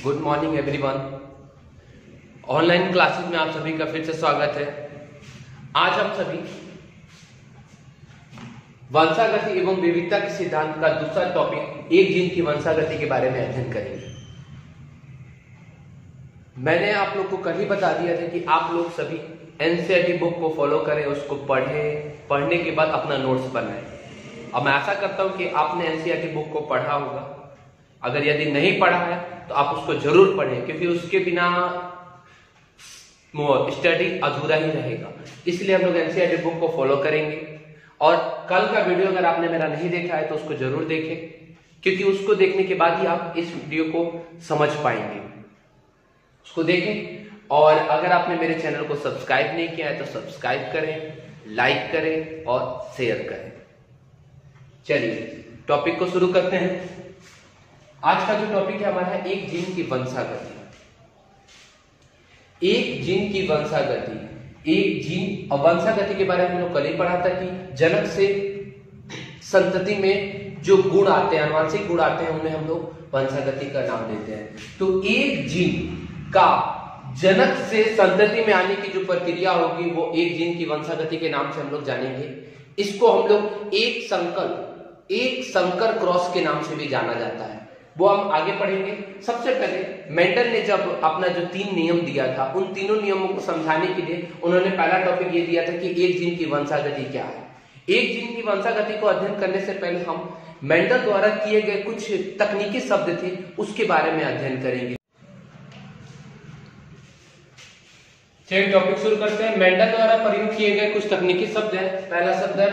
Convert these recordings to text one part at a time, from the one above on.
Good morning everyone. Online classes में आप सभी का फिर से स्वागत है। आज हम सभी वंशागति एवं विविधता के सिद्धांत का दूसरा टॉपिक एक जीन की वंशागति के बारे में अध्ययन करेंगे। मैंने आप लोग को कल ही बता दिया था कि आप लोग सभी एनसीईआरटी बुक को फॉलो करें, उसको पढ़ने के बाद अपना नोट्स बनाएं। अब मैं आशा करता हूं कि आपने एनसीईआरटी बुक को पढ़ा होगा। अगर यदि नहीं पढ़ा है तो आप उसको जरूर पढ़ें, क्योंकि उसके बिना स्टडी अधूरा ही रहेगा। इसलिए हम लोग एनसीईआरटी बुक को फॉलो करेंगे। और कल का वीडियो अगर आपने मेरा नहीं देखा है तो उसको जरूर देखें, क्योंकि उसको देखने के बाद ही आप इस वीडियो को समझ पाएंगे। उसको देखें। और अगर आपने मेरे चैनल को सब्सक्राइब नहीं किया है तो सब्सक्राइब करें, लाइक करें और शेयर करें। चलिए टॉपिक को शुरू करते हैं। आज का जो टॉपिक है हमारा एक जीन की वंशागति। एक जीन की वंशागति। एक जीन और वंशागति के बारे में हम लोग कल ही पढ़ा था कि जनक से संतति में जो गुण आते हैं, आनुवंशिक गुण आते हैं, उन्हें हम लोग वंशागति का नाम देते हैं। तो एक जीन का जनक से संतति में आने की जो प्रक्रिया होगी वो एक जीन की वंशागति के नाम से हम लोग जानेंगे। इसको हम लोग एक संकर क्रॉस के नाम से भी जाना जाता है। वो हम आगे पढ़ेंगे। सबसे पहले मेंडल ने जब अपना जो 3 नियम दिया था, उन तीनों नियमों को समझाने के लिए उन्होंने पहला टॉपिक ये दिया था कि एक जीन की वंशागति क्या है। एक जीन की वंशागति को अध्ययन करने से पहले हम मेंडल द्वारा किए गए कुछ तकनीकी शब्द थे, उसके बारे में अध्ययन करेंगे। चलिए टॉपिक शुरू करते हैं। मेंडल द्वारा प्रयोग किए गए कुछ तकनीकी शब्द है। पहला शब्द है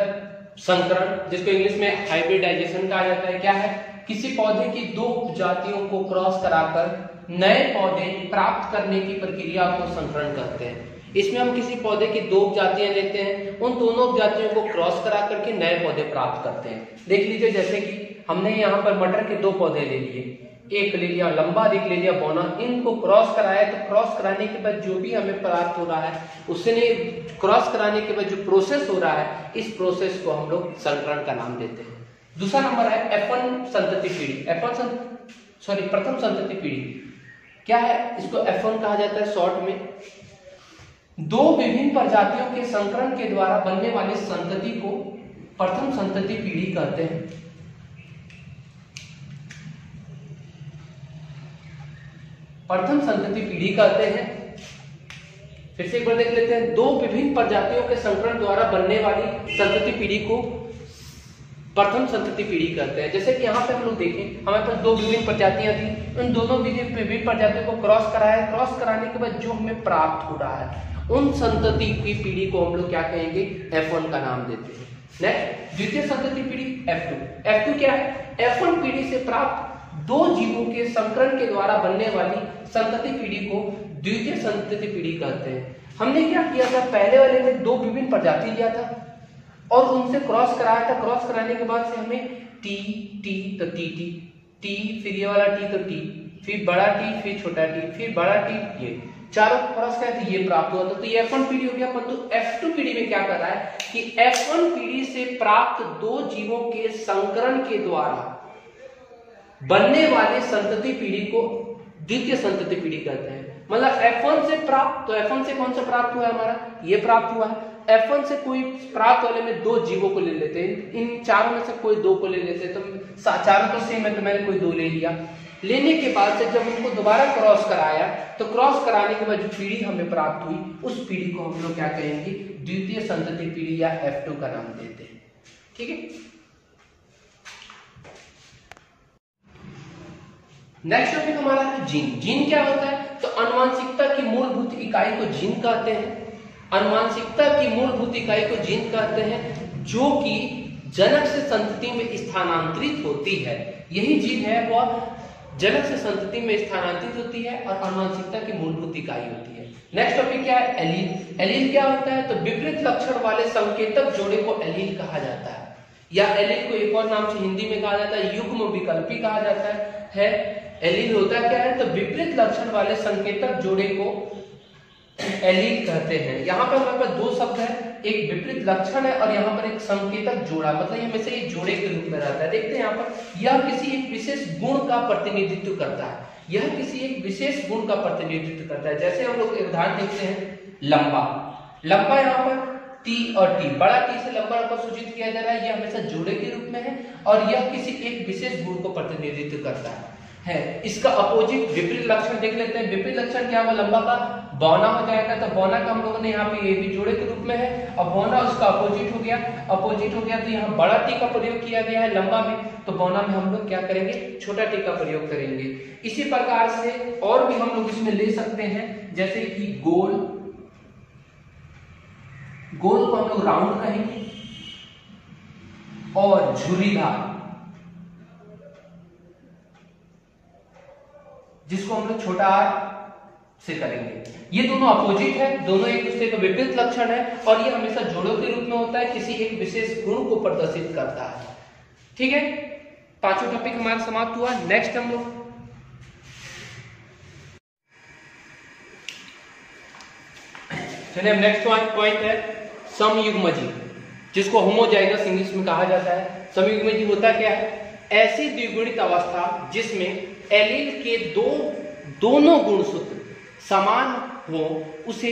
संकरण, जिसको इंग्लिश में हाइब्रिडाइजेशन कहा जाता है। क्या है? किसी पौधे की 2 उपजातियों को क्रॉस कराकर नए पौधे प्राप्त करने की प्रक्रिया को संकरण कहते हैं। इसमें हम किसी पौधे की 2 उपजातियां लेते हैं, उन दोनों उपजातियों को क्रॉस करा करके नए पौधे प्राप्त करते हैं। देख लीजिए, जैसे कि हमने यहाँ पर मटर के 2 पौधे ले लिए, एक ले लिया लंबा, एक ले लिया बौना। इनको क्रॉस कराया तो क्रॉस कराने के बाद जो भी हमें प्राप्त हो रहा है, उसने क्रॉस कराने के बाद जो प्रोसेस हो रहा है, इस प्रोसेस को हम लोग संकरण का नाम देते हैं। दूसरा नंबर है F1 संतति पीढ़ी। प्रथम संतति पीढ़ी क्या है? इसको F1 कहा जाता है शॉर्ट में। 2 विभिन्न प्रजातियों के संकरण के द्वारा बनने वाली संतति को प्रथम संतति पीढ़ी कहते हैं। प्रथम संतति पीढ़ी कहते हैं। फिर से एक बार देख लेते हैं। 2 विभिन्न प्रजातियों के संकरण द्वारा बनने वाली संतति पीढ़ी को प्रथम संतति पीढ़ी कहते हैं। जैसे कि यहाँ पे हम लोग देखें, हमारे पास 2 विभिन्न प्रजातियां थी, उन दोनों विभिन्न प्रजातियों को क्रॉस कराया। क्रॉस कराने के बाद जो हमें प्राप्त हो रहा है, उन संतति की पीढ़ी को हम लोग क्या कहेंगे? F1 का नाम देते हैं। नेक्स्ट, द्वितीय संतति पीढ़ी F2। F2 क्या है? F1 पीढ़ी से प्राप्त 2 जीवों के संकरण के द्वारा बनने वाली संतति पीढ़ी को द्वितीय संतति पीढ़ी कहते हैं। हमने क्या किया था? पहले वाले में 2 विभिन्न प्रजाति लिया था और उनसे क्रॉस कराया था। क्रॉस कराने के बाद से हमें टी तो टी, फिर ये वाला टी तो टी, फिर बड़ा टी, फिर छोटा टी, फिर बड़ा टी, ये चारों क्रॉस कराए तो ये प्राप्त हुआ था। तो ये F1 पीढ़ी हो गया। परंतु F2 पीढ़ी में क्या कर रहा है कि F1 पीढ़ी से प्राप्त 2 जीवों के संकरण के द्वारा बनने वाले संतति पीढ़ी को द्वितीय संतति पीढ़ी कहते हैं। मतलब F1 से प्राप्त, तो F1 से कौन सा प्राप्त हुआ है? हमारा ये प्राप्त हुआ है। F1 से कोई प्राप्त वाले में 2 जीवों को ले लेते हैं, इन चारों में से कोई 2 को ले लेते हैं। तो चारों तो सेम है, तो मैंने कोई 2 ले लिया। लेने के बाद से जब उनको दोबारा क्रॉस कराया, तो क्रॉस कराने के बाद जो पीढ़ी हमें प्राप्त हुई, उस पीढ़ी को हम लोग क्या कहेंगे? द्वितीय संतति पीढ़ी या F2 का नाम देते हैं। ठीक है। नेक्स्ट टॉपिक हमारा है जीन। जीन क्या होता है? तो आनुवंशिकता की मूलभूत इकाई को जीन कहते हैं। आनुवंशिकता की मूलभूत इकाई को जीन कहते हैं, जो कि जनक से संतति में स्थानांतरित होती है। यही जीन है वह जनक से संतति में स्थानांतरित होती है और आनुवंशिकता की मूलभूत इकाई होती है। नेक्स्ट टॉपिक क्या है? एलील। एलील क्या होता है? तो विपरीत लक्षण वाले संकेतक जोड़े को एलील कहा जाता है, या एलील को एक और नाम से हिंदी में कहा जाता है युग्म विकल्पी कहा जाता है। एलील होता क्या है? तो विपरीत लक्षण वाले संकेतक जोड़े को एलील कहते हैं। यहाँ पर हमारे पास 2 शब्द है, एक विपरीत लक्षण है और यहाँ पर एक संकेतक जोड़ा, मतलब ये में से ये जोड़े के रूप में रहता है। देखते हैं यहाँ पर, यह किसी एक विशेष गुण का प्रतिनिधित्व करता है। यह किसी एक विशेष गुण का प्रतिनिधित्व करता है। जैसे हम लोग उदाहरण देखते हैं, लंबा। लंबा यहाँ पर टी और टी, बड़ा टी से लंबा पर सूचित किया जा रहा है, यह हमेशा जोड़े के रूप में है और यह किसी एक विशेष गुण को प्रतिनिधित्व करता है। इसका अपोजिट विपरीत लक्षण देख लेते हैं। विपरीत लक्षण क्या हुआ लंबा का? बौना हो जाएगा। तो बौना का हम लोगों ने यहाँ पे ये भी जोड़े के रूप में है, अब बौना उसका अपोजिट हो गया। अपोजिट हो गया तो यहाँ बड़ा टी का प्रयोग किया गया है लंबा में, तो बौना में हम लोग क्या करेंगे? छोटा टी का प्रयोग करेंगे। इसी प्रकार से और भी हम लोग इसमें ले सकते हैं, जैसे कि गोल, गोल को हम लोग राउंड कहेंगे, और झुर्रीदार जिसको हम लोग छोटा आर से करेंगे। ये दोनों अपोजिट है, दोनों एक दूसरे का विपरीत लक्षण है और ये हमेशा जोड़ों के रूप में होता है, किसी एक विशेष गुण को प्रदर्शित करता है। ठीक है, पांचों टॉपिक हमारा समाप्त हुआ। नेक्स्ट हम लोग चलिए, नेक्स्ट पॉइंट है समयुग्मजी, जिसको होमोजाइगस इंग्लिश में कहा जाता है। समयुग्मजी होता क्या है? ऐसी द्विगुणित अवस्था जिसमें एलील के दोनों गुणसूत्र समान हो उसे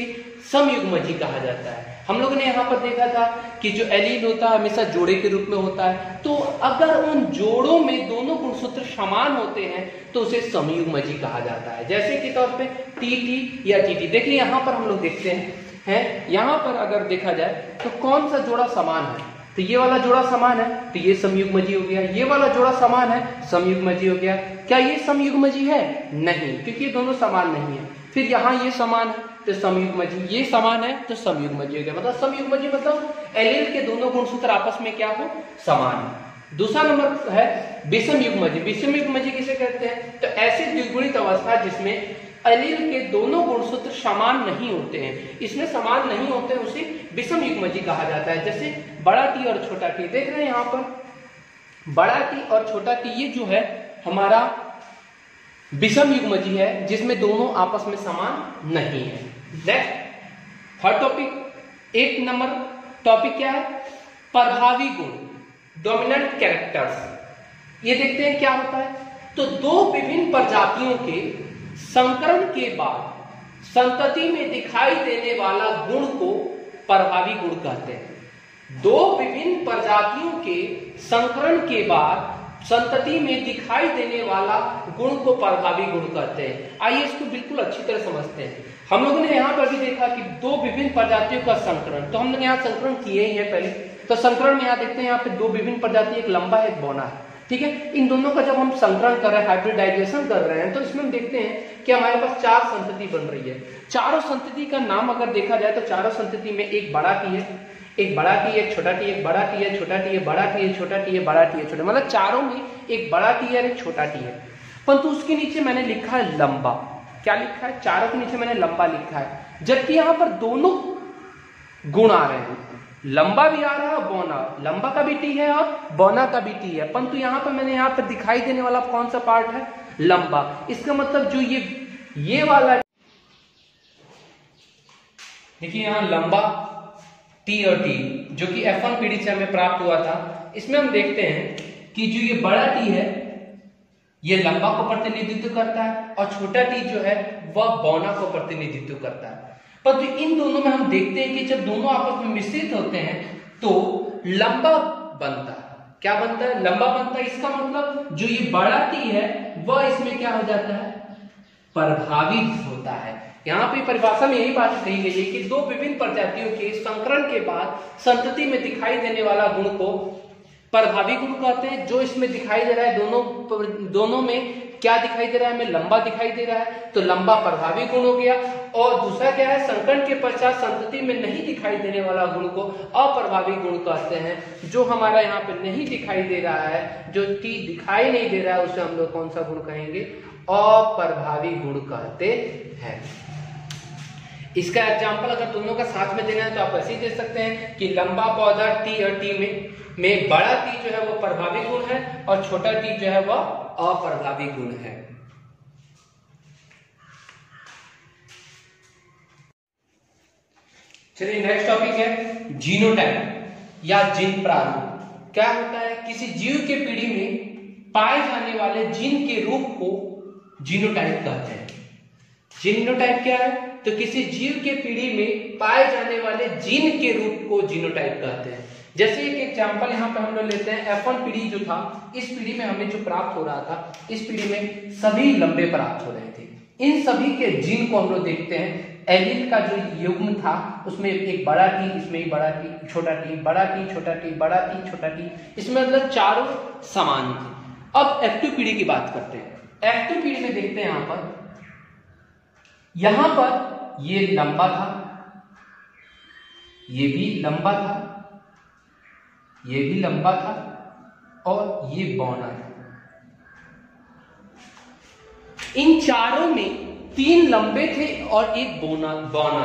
समयुग्मजी कहा जाता है। हम लोगों ने यहाँ पर देखा था कि जो एलील होता है हमेशा जोड़े के रूप में होता है, तो अगर उन जोड़ों में दोनों गुणसूत्र समान होते हैं तो उसे समयुग्मजी कहा जाता है। जैसे कि तौर पे टी टी या टी टी। देखिए यहाँ पर हम लोग देखते हैं यहाँ पर अगर देखा जाए तो कौन सा जोड़ा समान है? तो ये वाला जोड़ा समान है तो ये समयुग्मजी हो गया। ये वाला जोड़ा समान है, समयुग्मजी हो गया। क्या ये समयुग्मजी है? नहीं, क्योंकि ये दोनों समान नहीं है। फिर यहाँ ये समान है तो समयुग्मजी, ये समान है तो समयुग्मजी हो गया। मतलब समयुग्मजी मतलब एलील के दोनों गुणसूत्र आपस में क्या हो? समान है। दूसरा नंबर है विषमयुग्मजी। विषमयुग्मजी किसे कहते हैं? तो ऐसी द्विगुणित अवस्था जिसमें एलील के दोनों गुणसूत्र समान नहीं होते हैं, इसमें समान नहीं होते हैं, उसे विषमयुग्मजी कहा जाता है। जैसे बड़ा टी और छोटा टी, देख रहे हैं यहाँ पर बड़ा टी और छोटा टी, ये जो है हमारा विषमयुग्मजी है जिसमें दोनों आपस में समान नहीं है। Next third topic, 1 number topic क्या है? प्रभावी गुण, डोमिनेंट कैरेक्टर्स। ये देखते हैं क्या होता है। तो दो विभिन्न प्रजातियों के संकरण के बाद संतति में दिखाई देने वाला गुण को प्रभावी गुण कहते हैं। दो विभिन्न प्रजातियों के संकरण के बाद संतति में दिखाई देने वाला गुण को प्रभावी गुण कहते हैं। आइए इसको बिल्कुल अच्छी तरह समझते हैं। हम लोगों ने यहाँ पर भी देखा कि दो विभिन्न प्रजातियों का संकरण, तो हम लोग यहाँ संकरण किए ही है पहले। तो संकरण में यहाँ देखते हैं, यहाँ पे दो विभिन्न प्रजाति, एक लंबा है एक बौना है। ठीक है, इन दोनों का जब हम संकरण कर रहे हैं, हाइब्रिडाइजेशन कर रहे हैं, तो इसमें हम देखते हैं कि हमारे पास 4 संतति बन रही है। चारों संतति का नाम अगर देखा जाए तो चारों संतति में एक बड़ा टी है, एक बड़ा टी, एक छोटा टी, एक बड़ा टी है, छोटा टी है, बड़ा टी है, छोटा टी है, बड़ा टी है, छोटा, मतलब चारों में एक बड़ा टी है और एक छोटा टी है। परंतु उसके नीचे मैंने लिखा है लंबा। क्या लिखा है? चारों के नीचे मैंने लंबा लिखा है, जबकि यहाँ पर दोनों गुण आ रहे हैं, लंबा भी आ रहा है और बौना, लंबा का भी टी है और बौना का भी टी है, परंतु यहाँ पर मैंने यहाँ पर दिखाई देने वाला कौन सा पार्ट है? लंबा। इसका मतलब जो ये वाला, देखिए यहाँ लंबा टी और टी जो कि F1 पीढ़ी से हमें प्राप्त हुआ था, इसमें हम देखते हैं कि जो ये बड़ा टी है ये लंबा को प्रतिनिधित्व करता है और छोटा टी जो है वह बौना को प्रतिनिधित्व करता है। पर तो इन दोनों में हम देखते हैं कि जब दोनों आपस में मिश्रित होते हैं तो लंबा बनता है। क्या बनता है? लंबा बनता है। इसका मतलब जो ये बड़ा टी है वह इसमें क्या हो जाता है? प्रभावी होता है। यहाँ पे परिभाषा में यही बात कही गई है कि दो विभिन्न प्रजातियों के संकरण के बाद संतति में दिखाई देने वाला गुण को प्रभावी गुण कहते हैं। जो इसमें दिखाई दे रहा है, दोनों में क्या दिखाई दे रहा है? हमें लंबा दिखाई दे रहा है, तो लंबा प्रभावी गुण हो गया। और दूसरा क्या है? संकरण के पश्चात संतति में नहीं दिखाई देने वाला गुण को अप्रभावी गुण कहते हैं। जो हमारा यहाँ पे नहीं दिखाई दे रहा है, जो टी दिखाई नहीं दे रहा है, उसे हम लोग कौन सा गुण कहेंगे? अप्रभावी गुण कहते हैं। इसका एग्जाम्पल अगर दोनों का साथ में देना है तो आप ऐसे ही दे सकते हैं कि लंबा पौधा टी और टी में बड़ा टी जो है वो प्रभावी गुण है और छोटा टी जो है वह अप्रभावी गुण है। चलिए नेक्स्ट टॉपिक है जीनोटाइप या जीन प्रारूप। क्या होता है? किसी जीव के पीढ़ी में पाए जाने वाले जीन के रूप को जीनोटाइप कहते हैं। जीनोटाइप क्या है? तो किसी जीव के पीढ़ी में पाए जाने वाले जीन के रूप को जीनोटाइप कहते हैं। जैसे एक एग्जांपल यहाँ पे हम लोग लेते हैं, F1 पीढ़ी जो था, इस पीढ़ी में हमें जो प्राप्त हो रहा था, इस पीढ़ी में सभी लंबे प्राप्त हो रहे थे। इन सभी के जीन को हम लोग देखते हैं, एलील का जो युग्म था उसमें एक बड़ा टी, इसमें बड़ा टी, छोटा टी, बड़ा टी, छोटा टी, बड़ा टी, छोटा टी, इसमें मतलब चारों समान थे। अब F2 पीढ़ी की बात करते हैं। F2 पीढ़ी में देखते हैं यहां पर ये लंबा था, ये भी लंबा था, ये भी लंबा था और ये बौना था। इन चारों में 3 लंबे थे और एक बौना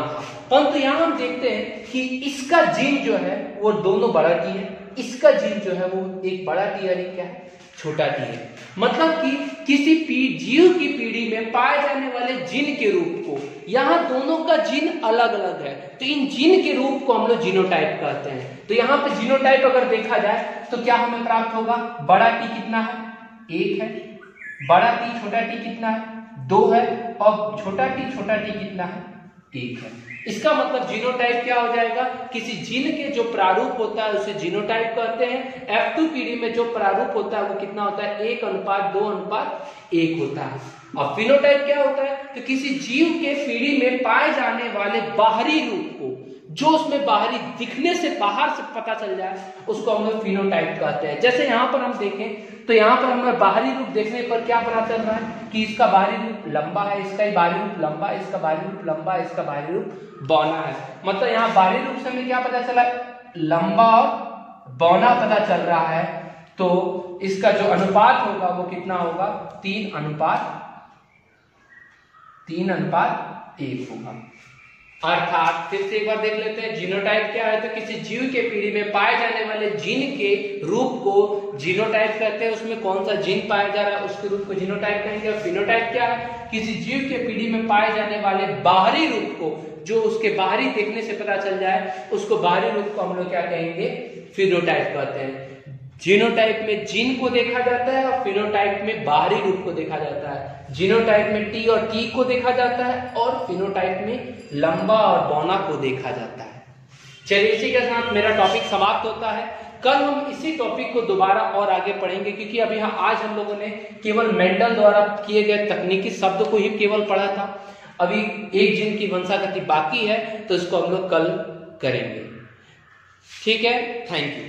था। परंतु यहां हम देखते हैं कि इसका जीन जो है वो दोनों बड़ा टी है, इसका जीन जो है वो एक बड़ा टी और एक क्या है, छोटा टी है। मतलब कि किसी जीव की पीढ़ी में पाए जाने वाले जीन के रूप को, यहाँ दोनों का जीन अलग अलग है, तो इन जीन के रूप को हम लोग जीनोटाइप कहते हैं। तो यहाँ पे जीनोटाइप अगर देखा जाए तो क्या हमें प्राप्त होगा? बड़ा टी कितना है? 1 है। बड़ा टी छोटा टी कितना है? 2 है। और छोटा टी कितना है? 1 है। इसका मतलब जीनोटाइप क्या हो जाएगा? किसी जीन के जो प्रारूप होता है उसे जीनोटाइप कहते हैं। F2 पीढ़ी में जो प्रारूप होता है वो कितना होता है? 1:2:1 होता है। और फिनोटाइप क्या होता है? तो किसी जीव के पीढ़ी में पाए जाने वाले बाहरी रूप को, जो उसमें बाहरी दिखने से बाहर से पता चल जाए, उसको हम लोग फिनोटाइप कहते हैं। जैसे यहाँ पर हम देखें तो यहाँ पर हमें बाहरी रूप देखने पर क्या पता चल रहा है कि इसका बाहरी रूप लंबा है, इसका ही बाहरी रूप लंबा है, इसका बाहरी रूप लंबा है, इसका बाहरी रूप बौना है। मतलब यहाँ बाहरी रूप से हमें क्या पता चला? लंबा और बौना पता चल रहा है। तो इसका जो अनुपात होगा वो कितना होगा? 3:1 होगा। अर्थात फिर से एक बार देख लेते हैं, जीनोटाइप क्या है? तो किसी जीव के पीढ़ी में पाए जाने वाले जीन के रूप को जीनोटाइप कहते हैं। उसमें कौन सा जीन पाया जा रहा है उसके रूप को जीनोटाइप कहेंगे। और फिनोटाइप क्या है? किसी जीव के पीढ़ी में पाए जाने वाले बाहरी रूप को, जो उसके बाहरी देखने से पता चल जाए, उसको बाहरी रूप को हम लोग क्या कहेंगे? फिनोटाइप कहते हैं। जीनोटाइप में जीन को देखा जाता है और फिनोटाइप में बाहरी रूप को देखा जाता है। जीनोटाइप में टी और टी को देखा जाता है और फिनोटाइप में लंबा और बौना को देखा जाता है। चलिए, इसी के साथ मेरा टॉपिक समाप्त होता है। कल हम इसी टॉपिक को दोबारा और आगे पढ़ेंगे, क्योंकि अभी आज हम लोगों ने केवल मेंडल द्वारा किए गए तकनीकी शब्द को ही केवल पढ़ा था। अभी एक जीन की वंशागति बाकी है, तो इसको हम लोग कल करेंगे। ठीक है, थैंक यू।